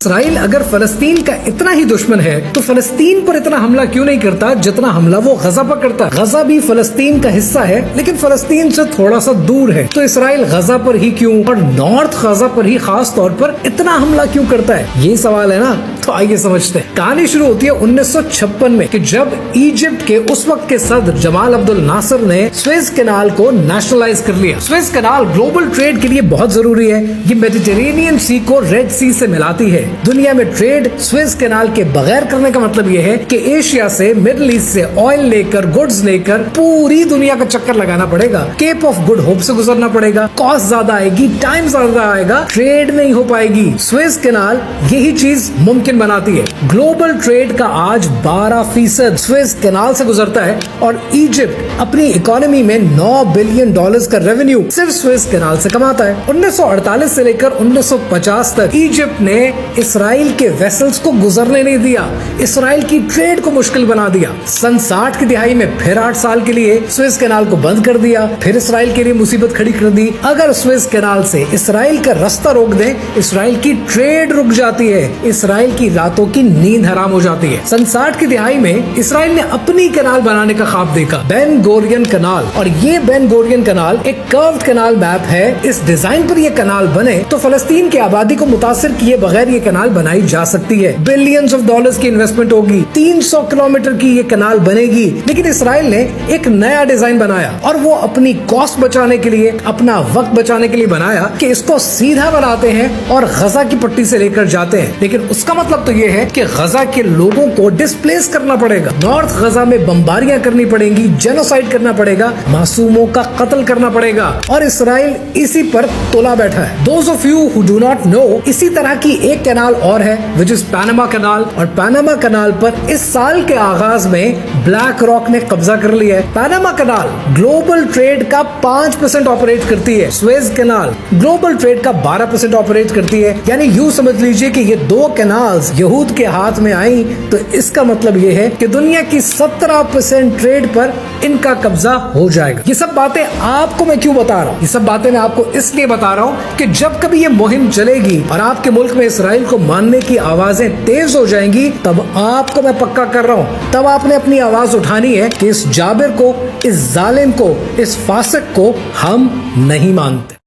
Israel अगर फलस्तीन का इतना ही दुश्मन है तो फलस्तीन पर इतना हमला क्यों नहीं करता जितना हमला वो गजा पर करता है। गजा भी फलस्तीन का हिस्सा है लेकिन फलस्तीन से थोड़ा सा दूर है, तो इसराइल गजा पर ही क्यों और नॉर्थ गजा पर ही खास तौर पर इतना हमला क्यों करता है, ये सवाल है ना। तो आइए समझते हैं। कहानी शुरू होती है 1956 में कि जब इजिप्ट के उस वक्त के सदर जमाल अब्दुल नासिर ने स्वेज कैनाल को नेशनलाइज कर लिया। स्वेज कैनाल ग्लोबल ट्रेड के लिए बहुत जरूरी है। ये मेडिटेरेनियन सी को रेड सी से मिलाती है। दुनिया में ट्रेड स्वेज कैनाल के बगैर करने का मतलब ये है कि एशिया से मिडिल ईस्ट से ऑयल लेकर गुड्स लेकर पूरी दुनिया का चक्कर लगाना पड़ेगा। केप ऑफ गुड होप से गुजरना पड़ेगा, कॉस्ट ज्यादा आएगी, टाइम ज्यादा आएगा, ट्रेड नहीं हो पाएगी। स्वेज कैनाल यही चीज मुमकिन बनाती है। ग्लोबल ट्रेड का आज 12% स्वेज कैनाल से गुजरता है और इजिप्ट अपनी इकोनॉमी में $9 बिलियन का रेवेन्यू सिर्फ स्वेज कैनाल से कमाता है। 1948 से लेकर 1950 तक इजिप्ट ने इसराइल के वेसल्स को गुजरने नहीं दिया, इसराइल की ट्रेड को मुश्किल बना दिया। सन 60 की दिहाई में फिर 8 साल के लिए स्वेज कैनाल को बंद कर दिया, फिर इसराइल के लिए मुसीबत खड़ी कर दी। अगर स्वेज कैनाल से इसराइल का रास्ता रोक दें, इसराइल की ट्रेड रुक जाती है, इसराइल की रातों की नींद हराम हो जाती है। सन 60 की दिहाई में इसराइल ने अपनी कैनाल बनाने का ख्वाब देखा, बेन गोरियन कैनाल। और ये बेन गोरियन कैनाल एक कर्व्ड कैनाल मैप है। इस डिजाइन पर ये कैनाल बने तो फलस्तीन की आबादी को मुतासिर किए बगैर ये कैनाल बनाई जा सकती है। बिलियंस ऑफ डॉलर्स की इन्वेस्टमेंट होगी, 300 किलोमीटर की ये कैनाल बनेगी। लेकिन इसराइल ने एक नया डिजाइन बनाया और वो अपनी कॉस्ट बचाने के लिए, अपना वक्त बचाने के लिए बनाया कि इसको सीधा बनाते हैं और गजा की पट्टी से लेकर जाते हैं। लेकिन उसका मतलब तो ये है कि गजा के लोगों को डिस्प्लेस करना पड़ेगा, नॉर्थ गजा में बमबारियां करनी पड़ेंगी, जेनोसाइड करना पड़ेगा, मासूमों का कत्ल करना पड़ेगा। और इसराइल इसी पर तुला बैठा है। Those of you who do not know, इसी तरह की एक कैनाल और है which is पैनामा कैनाल। और पैनामा कैनाल पर इस साल के आगाज में ब्लैक रॉक ने कब्जा कर लिया है। पैनामा कैनाल ग्लोबल ट्रेड का 5% ऑपरेट करती है, स्वेज कैनाल ग्लोबल ट्रेड का 12% ऑपरेट करती है। यानी यूं समझ लीजिए कि ये दो कैनाल्स यहूद के हाथ में आई तो इसका मतलब ये है कि दुनिया की 17% ट्रेड पर इनका कब्जा हो जाएगा। ये सब बातें आपको मैं क्यों बता रहा हूँ? ये सब बातें मैं आपको इसलिए बता रहा हूँ कि जब कभी ये मुहिम चलेगी और आपके मुल्क में इसराइल को मानने की आवाजें तेज हो जाएंगी, तब आपको मैं पक्का कर रहा हूँ, तब आपने अपनी आवाज उठानी है कि इस जाबिर को, इस जालिम को, इस फासिक को हम नहीं मानते।